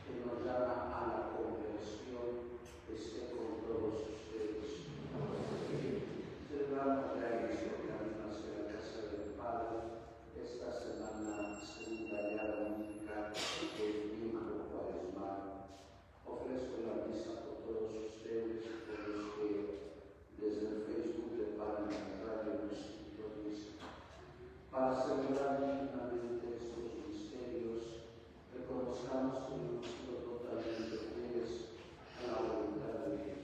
que nos llama a la conversión, esté con todos ustedes. Celebramos ya en este camino hacia la casa del Padre esta semana segunda ya única del tiempo cuaresmal. Ofrezco la misa por todos ustedes, por los que desde el Facebook de Padre en Radio nos sintonizan. Para celebrar dignamente estos misterios, reconozcamos que hemos sido totalmente fieles a la voluntad de Dios.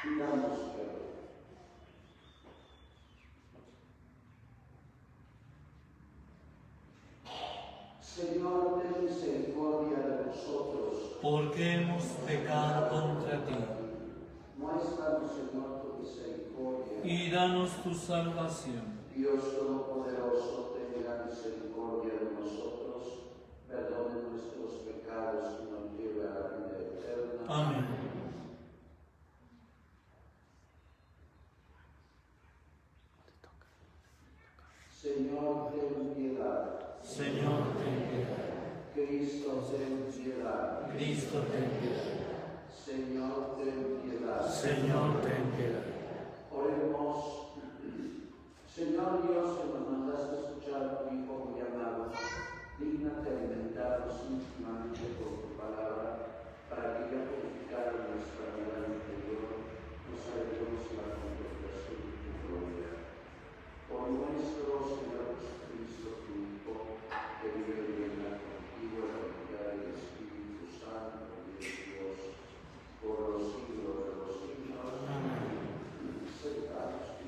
Pidamos perdón. Señor, ten misericordia de nosotros, porque hemos pecado contra ti. Muéstranos, Señor, tu misericordia. Y danos tu salvación. Dios Todopoderoso, tenga misericordia de nosotros, perdone nuestros pecados y nos lleve a la vida eterna. Amén. Señor, ten piedad. Señor, ten piedad. Cristo, ten piedad. Cristo, ten piedad. Señor, ten piedad. Señor, ten piedad. Oremos. Señor Dios, que nos mandaste escuchar a tu Hijo muy amado, dígnate alimentarnos íntimamente por tu palabra, para que ya purificada nuestra vida interior, nos alegremos en la contemplación de tu gloria. Por nuestro Señor Jesucristo, tu Hijo, que vive y reina contigo en la unidad del Espíritu Santo y de Dios, por los siglos de los siglos. Amén. Sentados.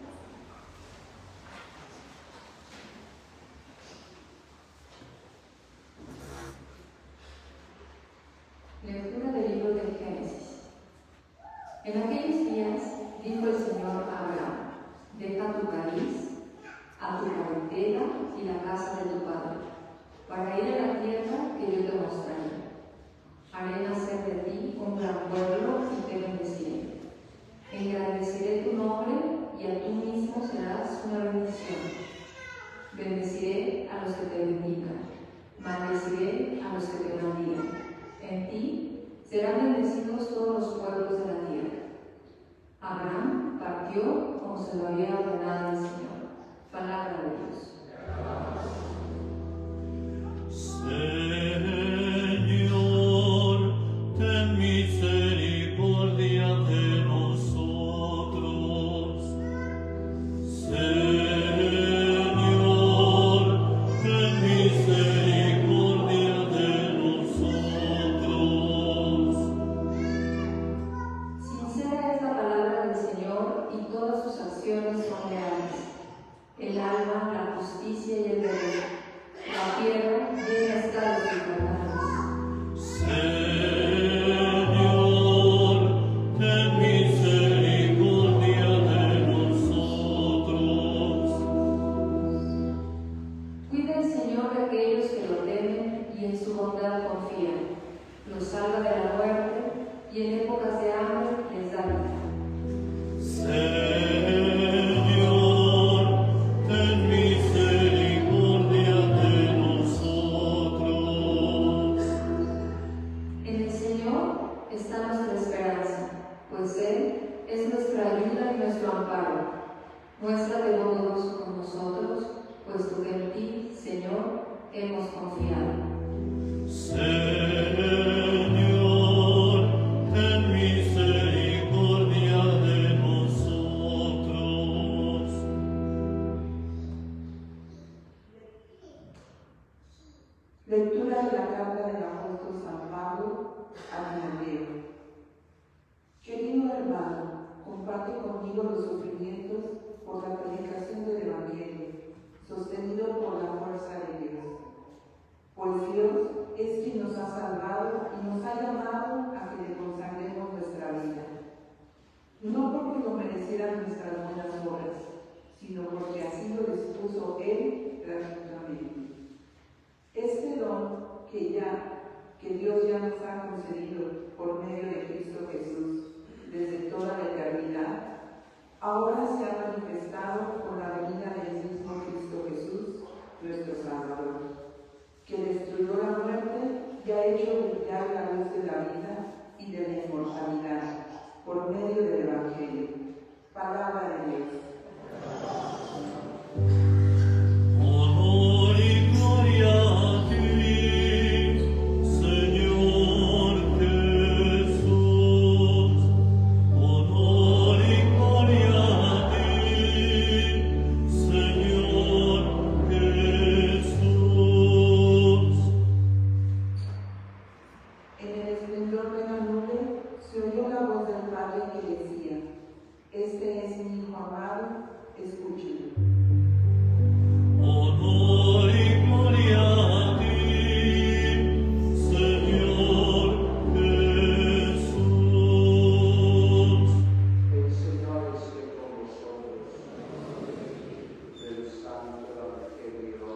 Lectura del libro del Génesis. En aquellos días dijo el Señor a Abraham: deja tu país, a tu parentela y la casa de tu padre, para ir a la tierra que yo te mostraré. Haré nacer de ti un gran pueblo y te bendeciré. Engrandeceré tu nombre y a tú mismo serás una bendición. Bendeciré a los que te bendigan, maldeciré a los que te maldigan. En ti serán bendecidos todos los pueblos de la tierra. Abraham partió como se lo había ordenado el Señor. Palabra de Dios. Señor, ten misericordia de nosotros. Señor, ten misericordia de nosotros. Sincera es la palabra del Señor y todas sus acciones son leales. El alma, la justicia y el derecho. La tierra llena está de sus verdades. Señor, ten misericordia de nosotros. Cuida el Señor de aquellos que lo temen y en su bondad confían. Los salva de la muerte y en épocas de hambre les da vida. Señor, ten misericordia de nosotros. En el Señor está nuestra esperanza, pues Él es nuestra ayuda y nuestro amparo. Muéstrate bondadoso con nosotros, puesto que en ti, Señor, hemos confiado. Señor, ten misericordia de nosotros. Lectura de la carta del apóstol San Pablo a Timoteo. Querido hermano, comparte conmigo los sufrimientos por la predicación del Evangelio, sostenido por la fuerza de Dios. Pues Dios es quien nos ha salvado y nos ha llamado a que le consagremos nuestra vida. No porque lo merecieran nuestras buenas obras, sino porque así lo dispuso Él gratuitamente. Este don que Dios ya nos ha concedido por medio de Cristo Jesús desde toda la eternidad, ahora se ha manifestado con la venida del mismo Cristo Jesús, nuestro Salvador, que destruyó la muerte y ha hecho brillar la luz de la vida y de la inmortalidad por medio del Evangelio. Palabra de Dios. Honor y gloria a ti, Señor Jesús. Honor y gloria a ti, Señor Jesús. En el esplendor de la nube se oyó la voz del Padre que decía: Este es mi Hijo amado, escúchenlo. Honor y gloria a ti, Señor Jesús. El Señor esté con vosotros. Del Santo Evangelio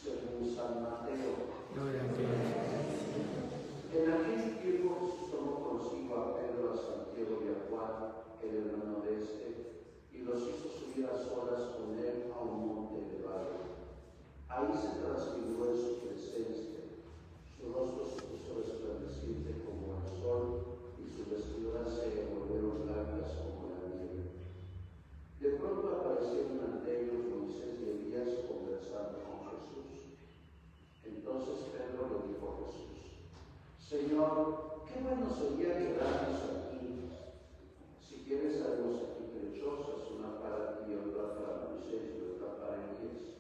según San Mateo. Gloria a ti. En aquel tiempo tomó consigo a Pedro, a Santiago y a Juan, el hermano de y los hizo subir a solas con él a un monte elevado. Ahí se transfiguró en su presencia. Su rostro se puso resplandeciente como el sol y sus vestiduras se volvieron blancas como la nieve. De pronto aparecieron ante ellos Moisés y Elías conversando con Jesús. Entonces Pedro le dijo a Jesús: Señor, qué bueno sería quedarnos aquí. Si quieres, haremos aquí lechosas, una para ti y otra para Moisés y otra para Elías.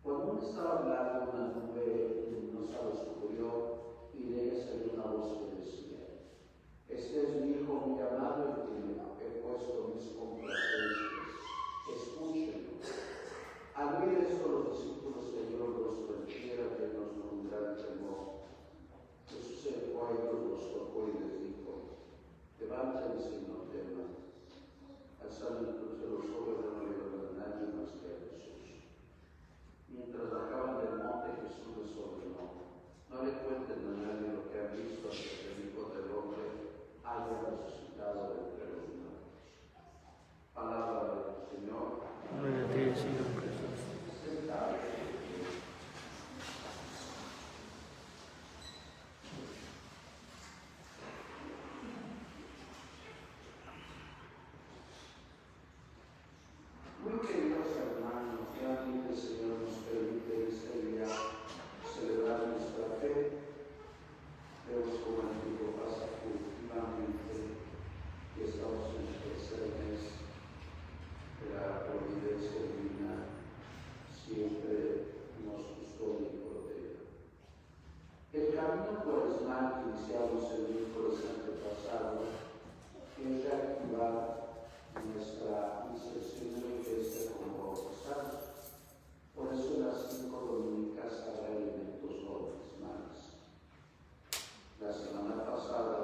Cuando aún estaba hablando, una nube luminosa los cubrió y de ella salió una voz que decía: Este es mi Hijo muy amado, en quien he puesto mis complacencias. Escúchenlo. Al oír esto, los discípulos cayeron rostro en tierra, llenos de un gran temor. Jesús se acercó a ellos, los tocó y les dijo: Levántense y no teman. Alzando entonces los ojos, no vieron a nadie más que a Jesús. Mientras bajaban del monte, Jesús les ordenó: No le cuenten a nadie lo que han visto hasta que el Hijo del Hombre haya resucitado de entre los muertos. Palabra del Señor. Gloria a ti, Señor Jesús. Sentados. Muy queridos hermanos, realmente el Señor nos permite este día celebrar nuestra fe. Vemos como el tiempo pasa furtivamente y estamos en el tercer mes de la providencia divina, siempre nos custodia y protege. El camino cuaresmal que iniciamos el miércoles antepasado es reactivar nuestra inserción en la iglesia como bautizados. Por eso en las 5 dominicas habrá elementos bautismales. La semana pasada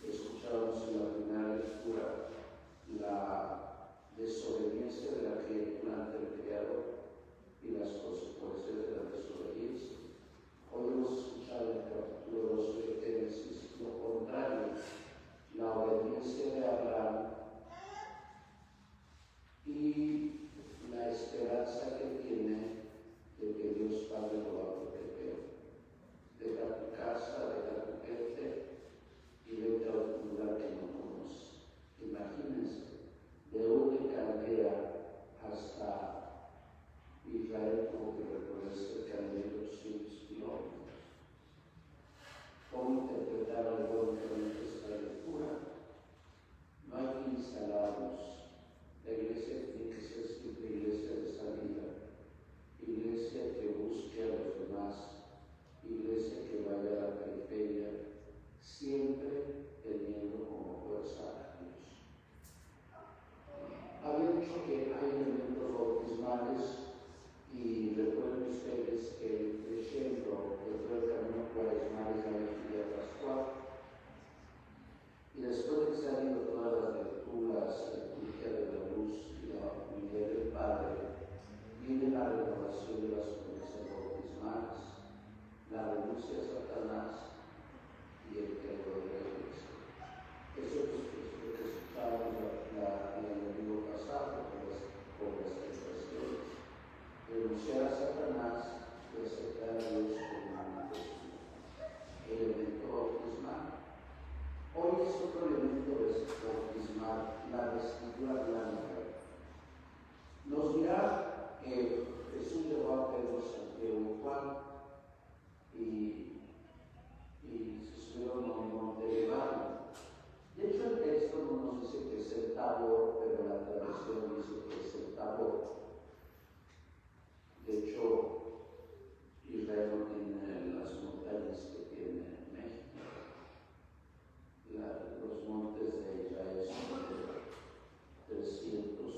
escuchábamos en la primera lectura la desobediencia de la criatura ante el Creador y las consecuencias de la desobediencia. Hoy hemos escuchado en el capítulo 2 de Génesis lo contrario, la obediencia de Abraham y la esperanza que tiene de que Dios Hoy es otro elemento bautismal, la vestidura blanca. Nos dirá que Jesús llevó a Pedro, Santiago y Juan y se subieron a un monte elevado. De hecho, el texto no nos dice que es el Tabor, pero la tradición dice que es el Tabor. De hecho, Israel no tiene las montañas que tiene México. Los montes de Israel son de 300,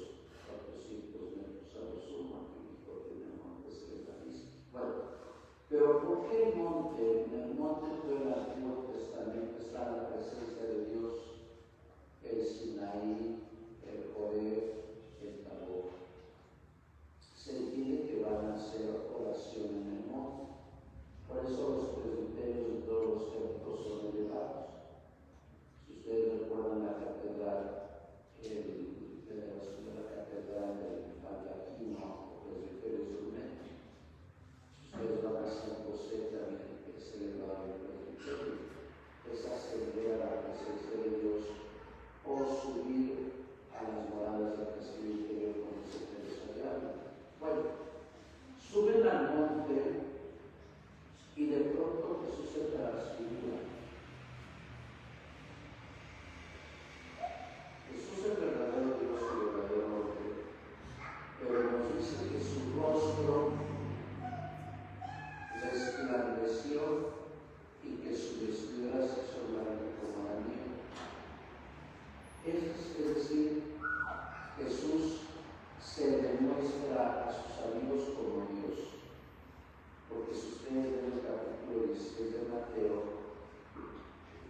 400 metros a lo sumo. México tiene montes elevados. Bueno, pero ¿por qué el monte? En el monte del Antiguo Testamento está la presencia de Dios, el Sinaí, el Horeb, el Tabor. Se entiende que van a hacer oración en el monte. Por eso los presbiterios de todos los templos son elevados. Si ustedes recuerdan la catedral, de la catedral del Baldacchino o presbiterio instrumento, si ustedes van a San José también, que es elevado el presbiterio, es ascender a la presencia de Dios o subir a las moradas del castillo interior como se llama. Bueno, suben al monte y de pronto Jesús se transfigura. Jesús es el verdadero Dios y el verdadero hombre, pero nos dice que su rostro resplandeció y que su vestidura se hizo blanca como la nieve. Es decir, Jesús se demuestra a sus amigos como Dios. Porque si ustedes ven el capítulo 16 de Mateo,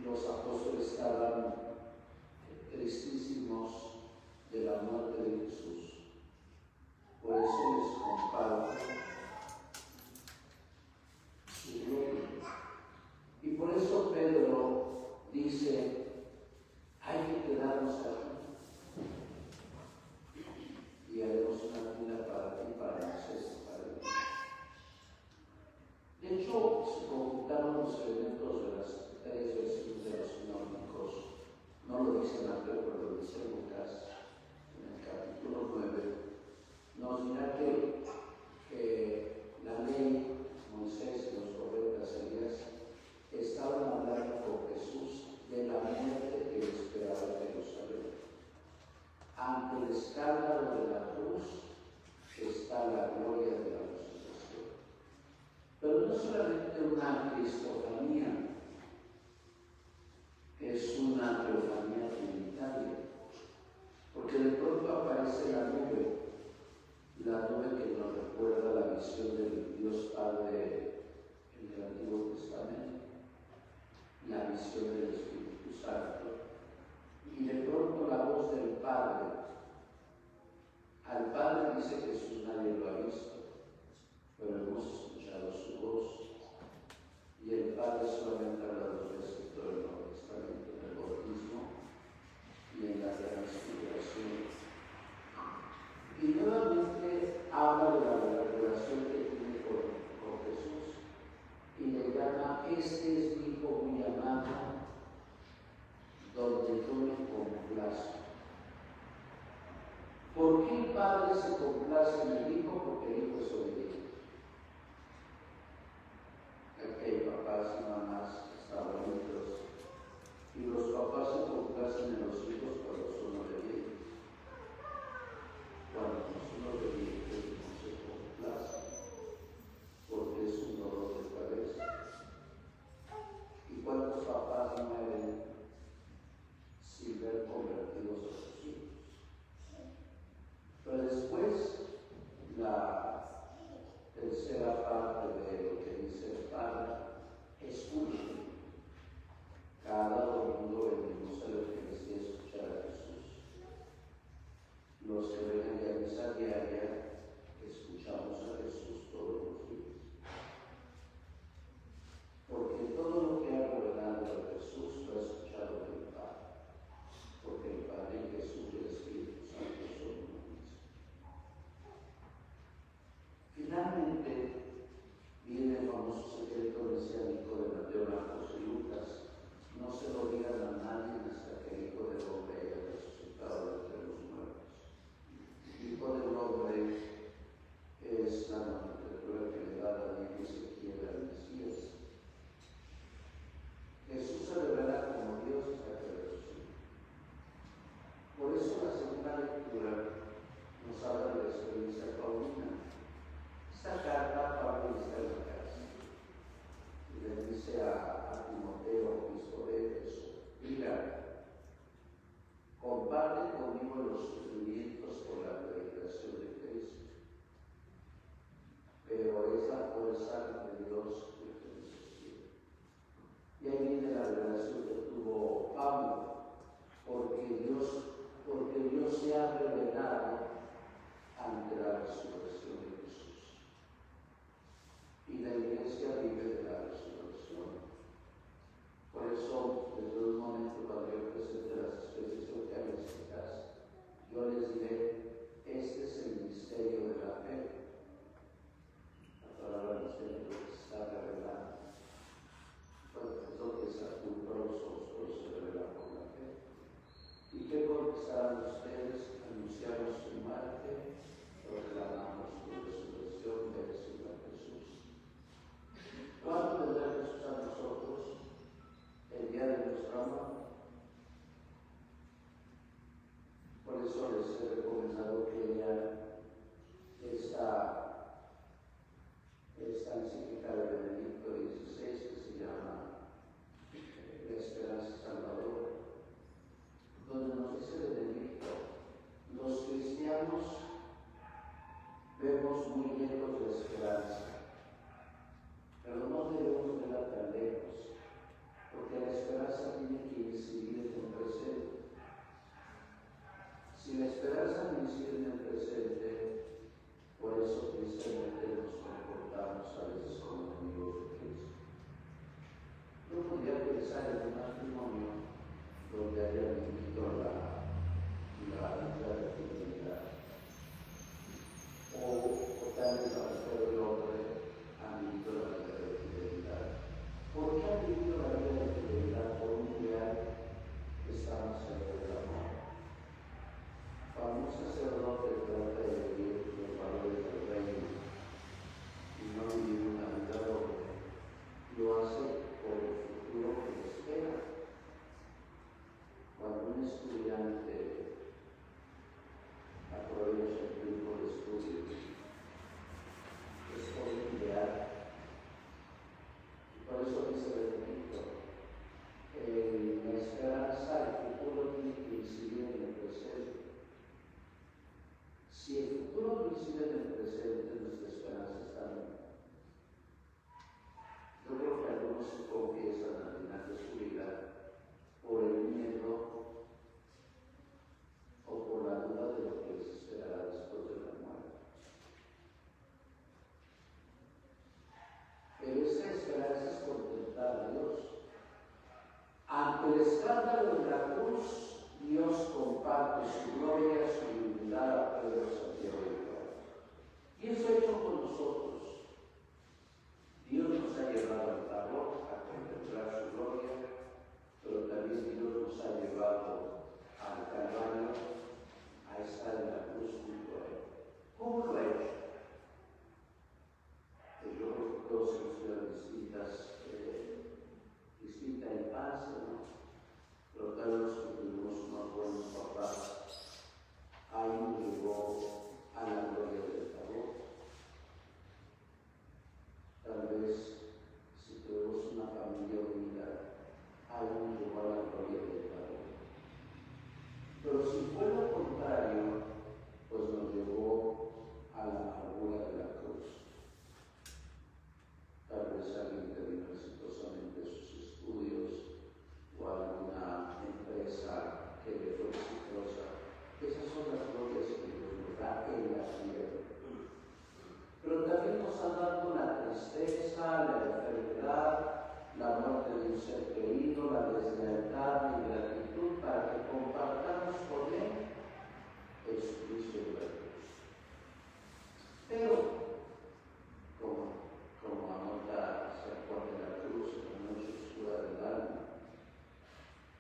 los apóstoles estaban tristísimos de la muerte de Jesús. Por eso les comparte su gloria. Y por eso Pedro dice, hay que quedarnos aquí. Y haremos una tienda para ti, para Moisés, para mí. De hecho, se conjuntaron los elementos de las tres versiones de los sinónicos. No lo dice Mateo, pero lo dice Lucas, en el capítulo 9. Nos dirá que la ley, Moisés y los profetas Elías estaban hablando con Jesús de la muerte que le esperaba en Jerusalén. Ante el escándalo de la cruz está la gloria de la resurrección. Pero no solamente una cristofanía, es una teofanía trinitaria, porque de pronto aparece la nube que nos recuerda la visión del Dios Padre en el Antiguo Testamento, la visión del Espíritu Santo. Y de pronto la voz del Padre. Al Padre dice Jesús, nadie lo ha visto, pero hemos escuchado su voz. Y el Padre solamente habla dos veces en todo el Nuevo Testamento, en el bautismo y en la transfiguración. Y nuevamente habla de la relación que tiene con Jesús y le llama, este es mi Hijo muy amado, donde yo me complazco. ¿Por qué el Padre se complace en el Hijo? Porque el Hijo es obediente. Aquí hay papás y mamás abuelitos, y los papás se complacen en los hijos cuando son obedientes. Cuando no son obedientes no se complacen, porque es un dolor de cabeza. ¿Y cuántos papás mueren sin ver convertidos a sus hijos? Pero después la escándalo de la cruz, Dios comparte su gloria, su divinidad a Pedro, Santiago y Juan. Y eso ha hecho con nosotros. Dios nos ha llevado al Tabor a contemplar su gloria, pero también Dios nos ha llevado al Calvario a estar en la cruz junto a Él. ¿Cómo lo ha hecho? Pues yo creo que todos hemos tenido distinta infancia, ¿no? Pero tal vez que tuvimos unos buenos papás, ahí nos llevó a la gloria del Tabor. Tal vez si tuvimos una familia unida, ahí nos llevó a la gloria del Tabor. Pero si fue lo contrario, pues nos llevó a la amargura de la cruz. Tal vez alguien terminó exitosamente sus estudios o alguna empresa que le fue exitosa. Esas son las glorias que Dios nos da en la tierra. Pero también nos ha dado la tristeza, la enfermedad, la muerte de un ser querido, la deslealtad, la ingratitud, para que compartamos con Él el suplicio de la cruz. Pero, como anota San Juan de la Cruz en la noche oscura del alma,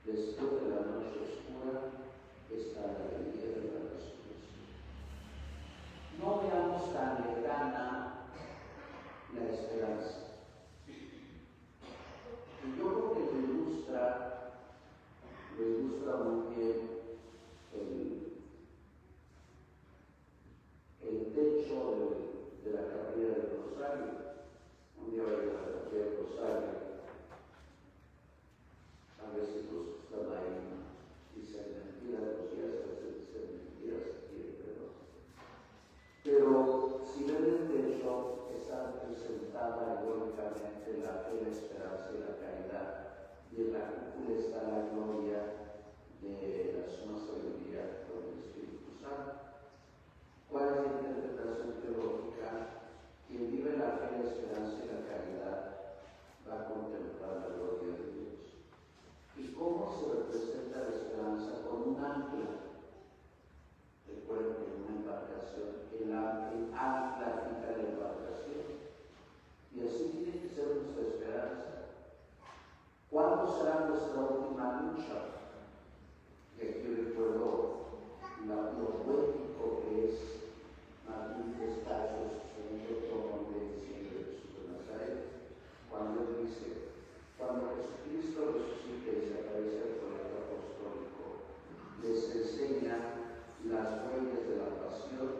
después de la noche oscura está la alegría de la resurrección. No veamos tan lejana la esperanza. Y yo creo que lo ilustra muy bien el techo de la capilla del Rosario. Un día voy a la capilla del Rosario, a veces los que están ahí dicen mentiras, los días a veces dicen mentiras aquí, pero si ven el techo, está representada irónicamente la fe, la esperanza y la caridad, y en la cúpula está la gloria de la suma sabiduría con el Espíritu Santo. ¿Cuál es la interpretación teológica? Quien vive la fe, la esperanza y la caridad va a contemplar la gloria de Dios. ¿Y cómo se representa la esperanza? Con un ancla. Recuerden que en una embarcación el ancla fija la embarcación. Y así tiene que ser nuestra esperanza. ¿Cuándo será nuestra última lucha? Y aquí recuerdo lo poético que es Martín Descalzos, segundo tomo de diciembre de Jesús de Nazaret, cuando él dice: cuando Jesucristo resucite y se aparece al colegio apostólico, les enseña las huellas de la pasión,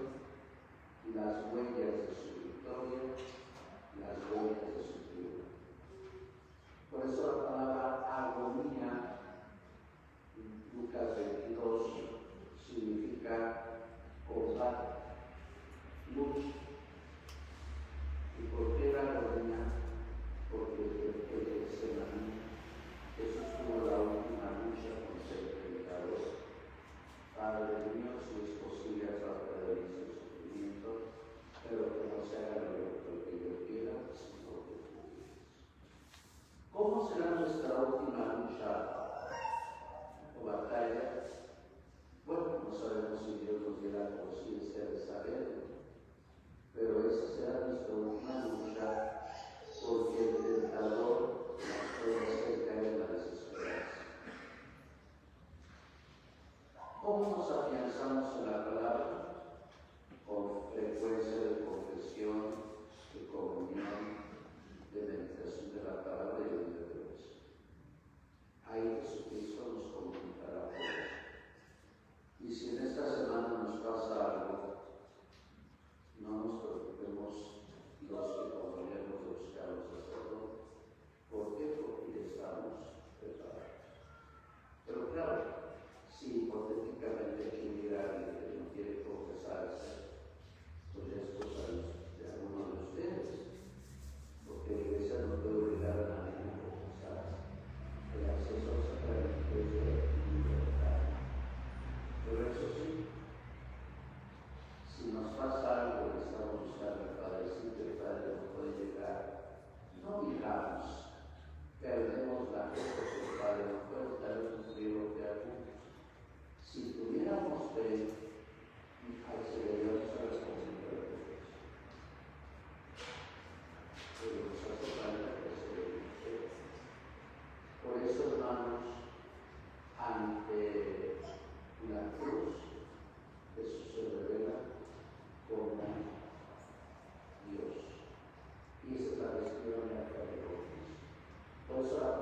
las huellas de su victoria, las huellas de su triunfo. Por eso la palabra agonía, Lucas 22, significa combate, lucha. ¿Y por qué la agonía? Porque el Getsemaní, Jesús tuvo la última lucha con ser pecador. Padre mío, si es posible, aparta de mí el sufrimiento, pero que no se haga lo que yo quiera, sino lo que tú quieras. ¿Cómo será nuestra última lucha o batalla? Bueno, no sabemos si Dios nos diera la conciencia de saberlo, pero esa será nuestra última lucha, porque el tentador nos puede hacer caer en la desesperanza. ¿Cómo nos afianzamos en la palabra? Con frecuencia de confesión, de comunión, de meditación de la palabra y de oración. Ahí Jesucristo nos comunicará por eso. Y si en esta semana nos pasa algo, no nos preocupemos los que podríamos buscar a un sacerdote,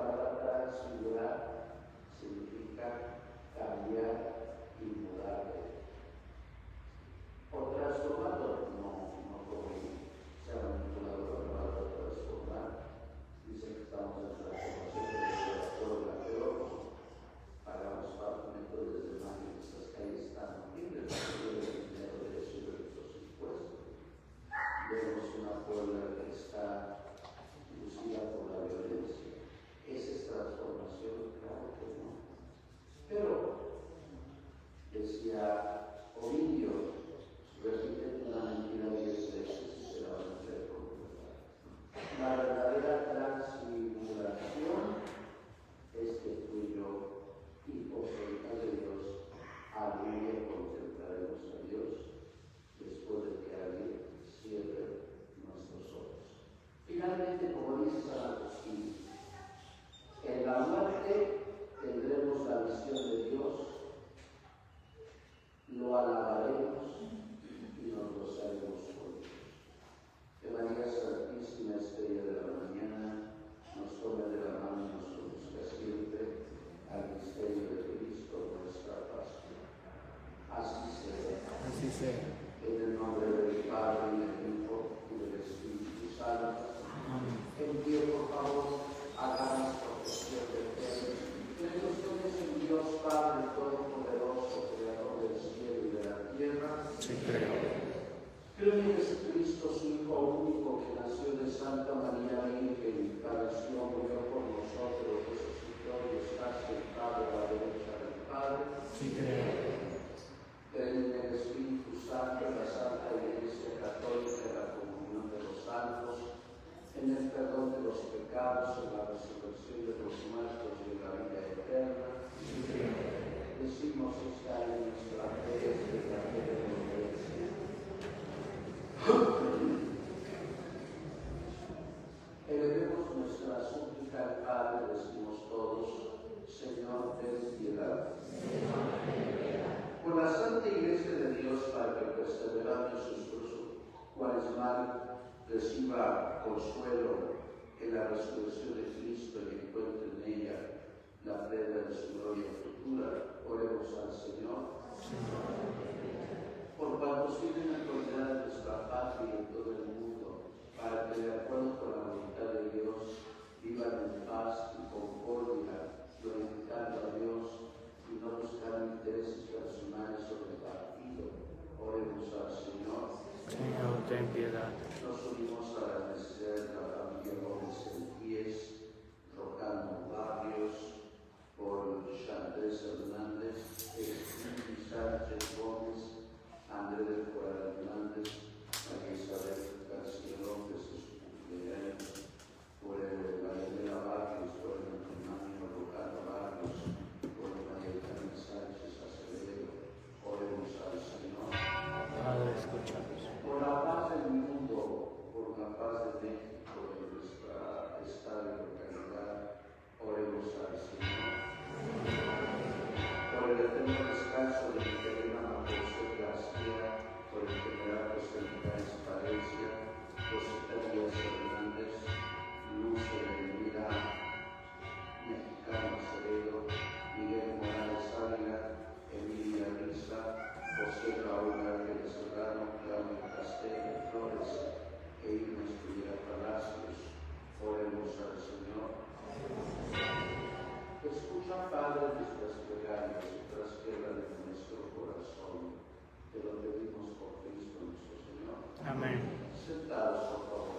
palabra transfigurar significa cambiar y mudar o transformado, no como se ha manipulado la palabra transformar. Dice que estamos en transformación de la forma, pero pagamos pagamento desde mayo de estas calles tan horribles, el dinero de nuestros impuestos. Vemos una Puebla que está inducida por la violencia. ¿Esa es transformación? Claro que no. Pero, decía Ovidio, repiten una mentira 10 veces y se la van a hacer completar. La verdadera transfiguración es que tú y yo, hijos e hijas de Dios, algún día contemplaremos a Dios después de que alguien cierre nuestros ojos. Finalmente, como dice San Agustín, en la muerte tendremos la visión de Dios, lo alabaremos y nos gozaremos con Dios. Que María Santísima, estrella de la mañana, nos tome de la mano y nos conduzca siempre al misterio de Cristo, nuestra Pascua. Así sea. Así sea. En el nombre del Padre, y del Hijo, y del Espíritu Santo. En pie, por favor, hagamos profesión de fe. Creo ustedes en Dios Padre Todopoderoso, Creador del cielo y de la tierra. Sí, creo. Creo en Jesucristo, su Hijo único, que nació de Santa María Virgen, encarnación, murió por nosotros, resucitó y está sentado a la derecha del Padre. Sí, creo. Creo en el Espíritu Santo, en la Santa Iglesia Católica, en la comunión de los santos, en el perdón de los pecados, en la resurrección de los muertos y en la vida eterna. Decimos esta en nuestra fe, desde la fe de la Iglesia. Elevemos nuestra súplica al Padre, decimos todos: Señor, ten piedad. Por la Santa Iglesia de Dios, para que perseverando en sus cuaresmal reciba consuelo en la resurrección de Cristo y encuentre en ella la plena de su gloria futura, oremos al Señor. Por cuantos tienen autoridad en nuestra patria y en todo el mundo, para que de acuerdo con la voluntad de Dios vivan en paz y concordia, glorificando a Dios y no buscando intereses personales o de partido, oremos al Señor. Señor, ten piedad. Nos unimos a la necesidad de la familia Gómez en Pies, Rocando Barrios, por Andrés Hernández, Espíritu Sánchez Gómez, Andrés del Coral Hernández, María Isabel García López, sus cumpleaños, por el María Barrios, por el matrimonio Rocando Barrios, por María Carmen Sánchez Acevedo, oremos al Señor. Padre, escúchanos. Por la paz del mundo, por la paz de México, de nuestra estado y localidad, oremos al Señor. Por el eterno descanso de Miguelina José García, por el general José Nicolás Palencia, José Díaz Hernández, Luz Elvira, Mexicano Acevedo, Miguel Morales Ávila, Emilia Risa, José Raúl Ángeles Serrano, Claudio Castel Flores e Irma Estudiar Palacios, oremos al Señor. Escucha, Padre, nuestras plegarias y trasquelas de nuestro corazón. Te lo pedimos por Cristo nuestro Señor. Amén. Sentados, por favor.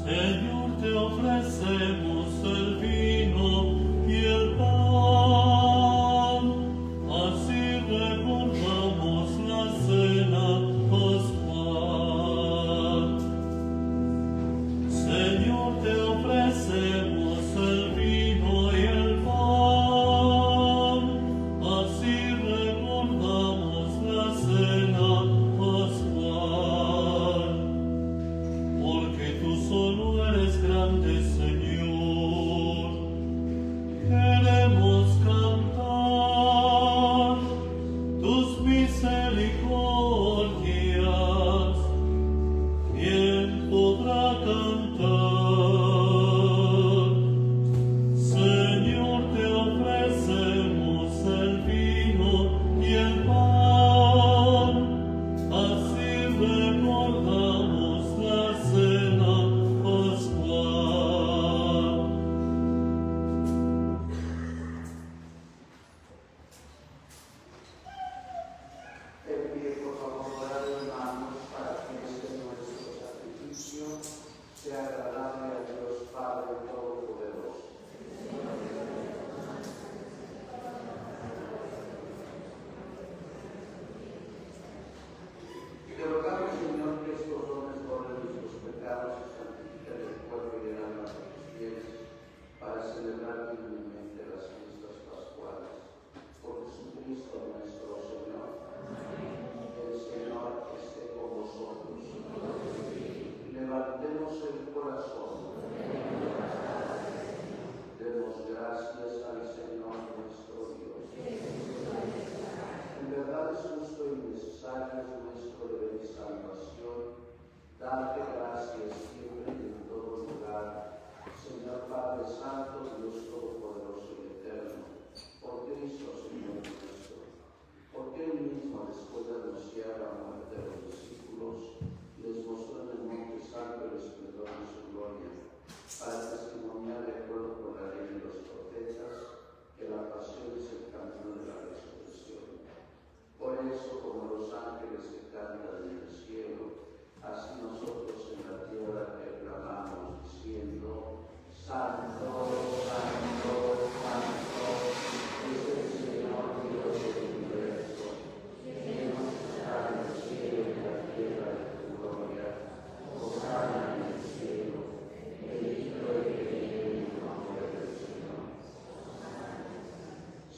Señor, te ofrecemos el vino y el pan, así recordamos la cena pascual.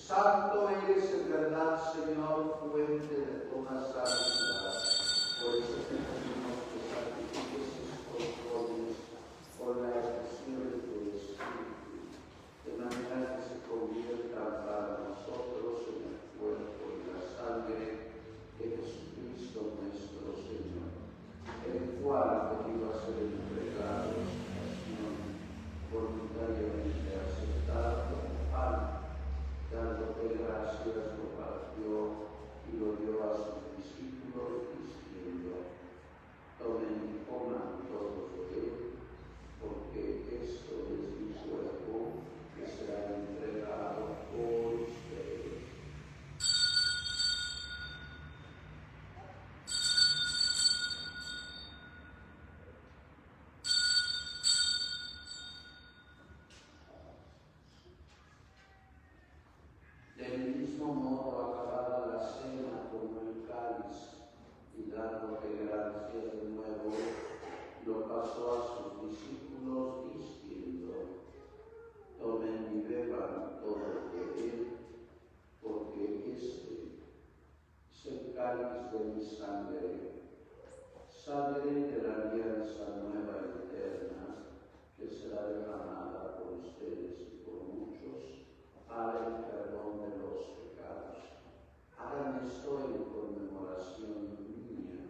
Santo eres en verdad, Señor, fuente de toda santidad. Por eso te pedimos que santifiques estos dones con la efusión de tu Espíritu, de manera que se conviertan para nosotros en el cuerpo y la sangre de Jesucristo nuestro Señor, el cual venido a ser entregado en su pasión, voluntariamente aceptado como pan, dándote gracias, lo partió y lo dio a sus discípulos, diciendo: tomen y coman todos de él, porque esto es mi cuerpo que será entregado por ustedes. Del mismo modo, acabada la cena, tomó el cáliz y dándote gracias de nuevo, lo pasó a sus discípulos diciendo: tomen y beban todos de él, porque este es el cáliz de mi sangre, sangre de la alianza nueva y eterna, que será derramada por ustedes y por muchos para el perdón de los pecados. Hagan esto en conmemoración mía.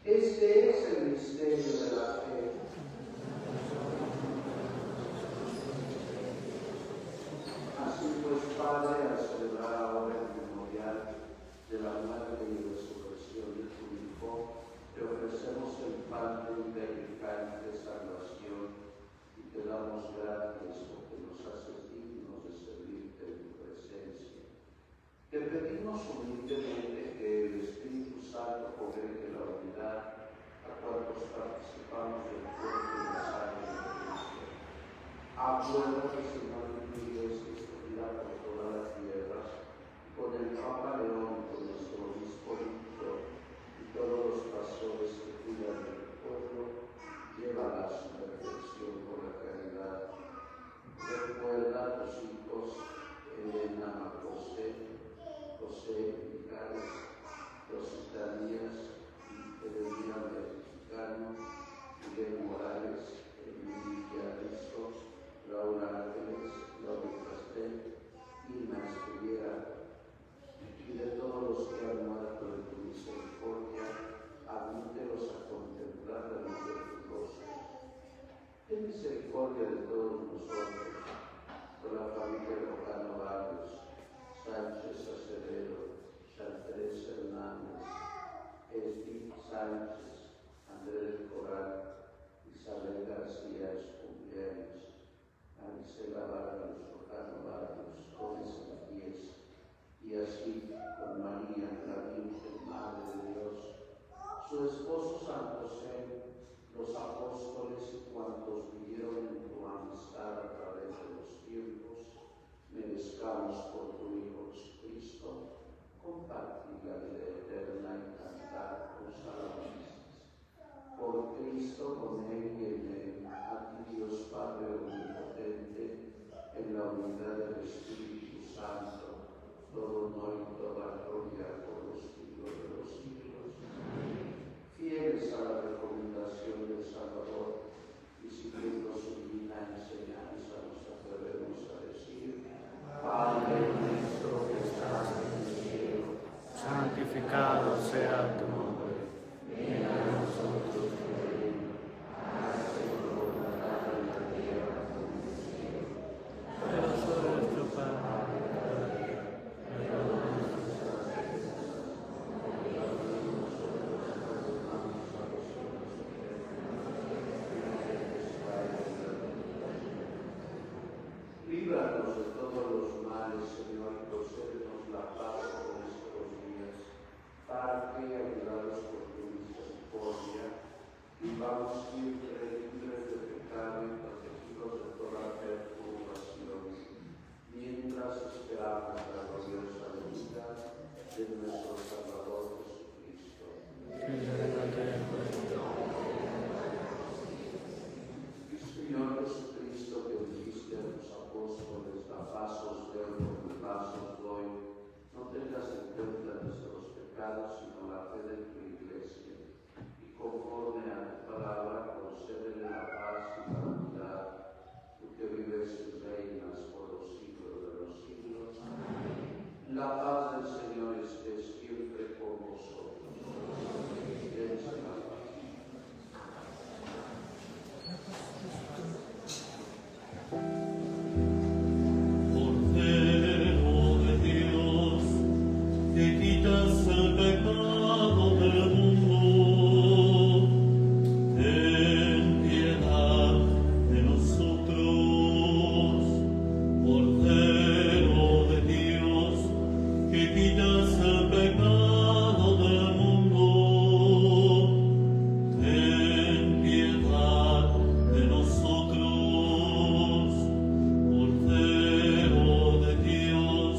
Este es el misterio de la fe. Así pues, Padre, al celebrar ahora el memorial de la muerte y resurrección de tu Hijo, te ofrecemos el pan de vida y el cáliz de salvación y te damos gracias porque nos haces dignos de servirte en tu presencia. Te pedimos humildemente que el Espíritu Santo congregue la unidad a cuantos participamos del cuerpo y la sangre de Cristo. Acuérdate, Señor, de tu Iglesia extendida por toda la tierra, con el Papa León, con nuestro obispo Víctor y todos los pastores que cuidan del pueblo, llévala a su perfección por la caridad. Recuerda a tus hijos Elena José, Mijares, Rositanías, Edelmira Mexicano, Miguel Morales, Emilia Rizo, Laura Ángeles, Laura Castel, Irma Escribiera, y de todos los que han muerto de tu misericordia, admítelos a contemplar la luz de tu rostro. Ten misericordia de todos nosotros, con la familia Lojano Barrios, Sánchez Acevedo, Chantres Hernández, Edith Sánchez, Andrés Corral, Isabel García Escumbianes, Marisela Barrios, Lojano Barrios, Gómez Matías, y así con María, la Virgen Madre de Dios, su esposo San José, los apóstoles y cuantos vivieron en tu amistad a través de los tiempos, merezcamos por tu Hijo Jesucristo compartir la vida eterna y cantar tus alabanzas. Por Cristo, con Él y en Él, a ti Dios Padre omnipotente, en la unidad del Espíritu Santo, todo honor y toda gloria por los siglos de los siglos. Fieles a la recomendación del Salvador y siguiendo su divina enseñanza, nos atrevemos a decir: Padre nuestro que estás en el cielo, santificado sea tu nombre. venga a nosotros tu reino, hágase tu voluntad en la tierra como en el cielo. Danos hoy nuestro pan de cada día. Perdona nuestras ofensas, como también nosotros perdonamos a los que nos ofenden. Líbranos de todos los males, Señor, y concédenos la paz en nuestros días, para que, ayudados paz del Señor esté siempre con vosotros. Dense la paz. Cordero de Dios, que quitas el pecado del mundo, ten piedad de nosotros. Cordero de Dios, que quitas el pecado del mundo, ten piedad de nosotros. Cordero de Dios,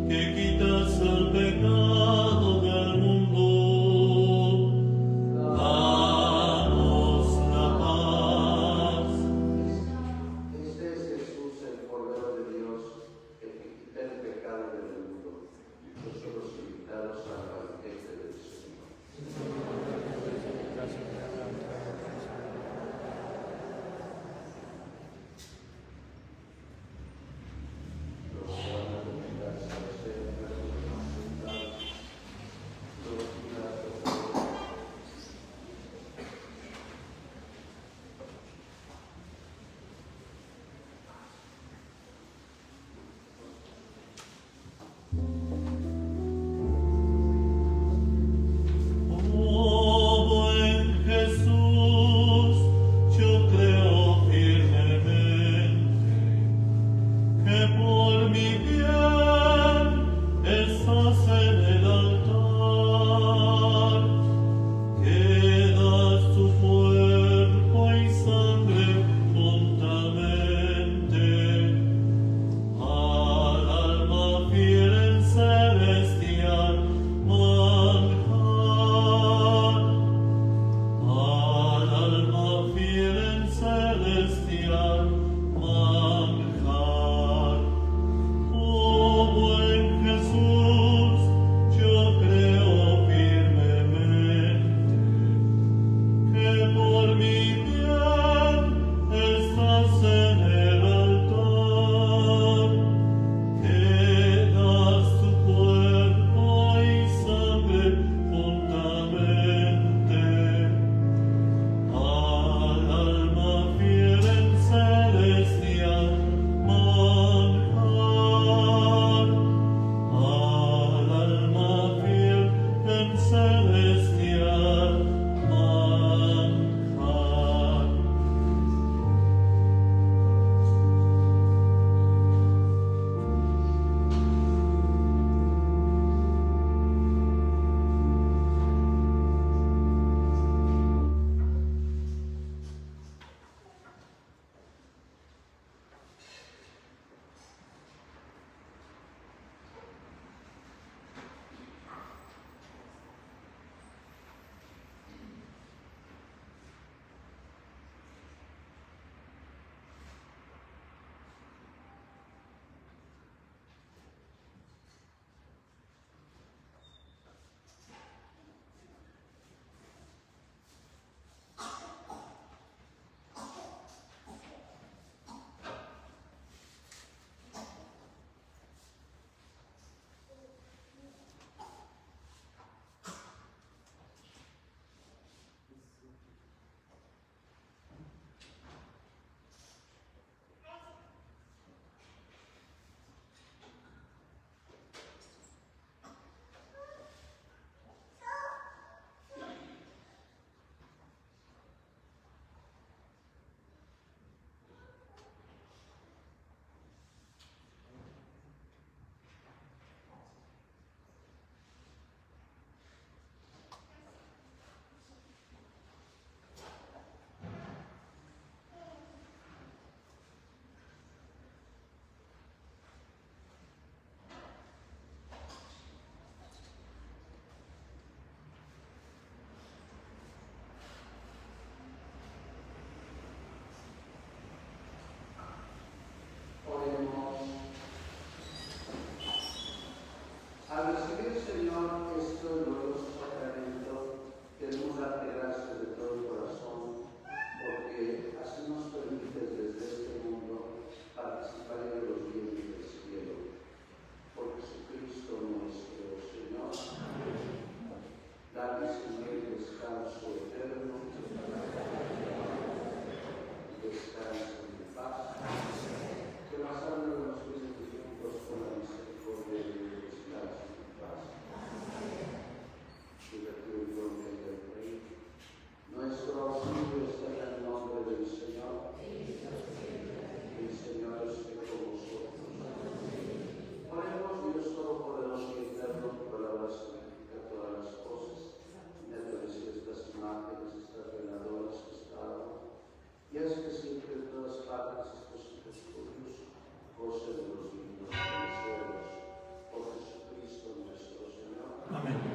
que quitas el pecado del mundo, danos la paz. Este es Jesús, el Cordero de Dios, el que quita el pecado del mundo. Nosotros los invitados al banquete del Señor. Oh buen Jesús, yo creo firmemente que por mi bien estás en el altar, que das tu cuerpo y sangre juntamente al alma fiel en celestial manjar, al alma fiel en celestial manjar. Oh buen Jesús, yo creo firmemente que por mi bien estás en el altar, que das tu cuerpo y sangre juntamente al alma fiel en celestial manjar, al alma fiel en celestial manjar. Amén.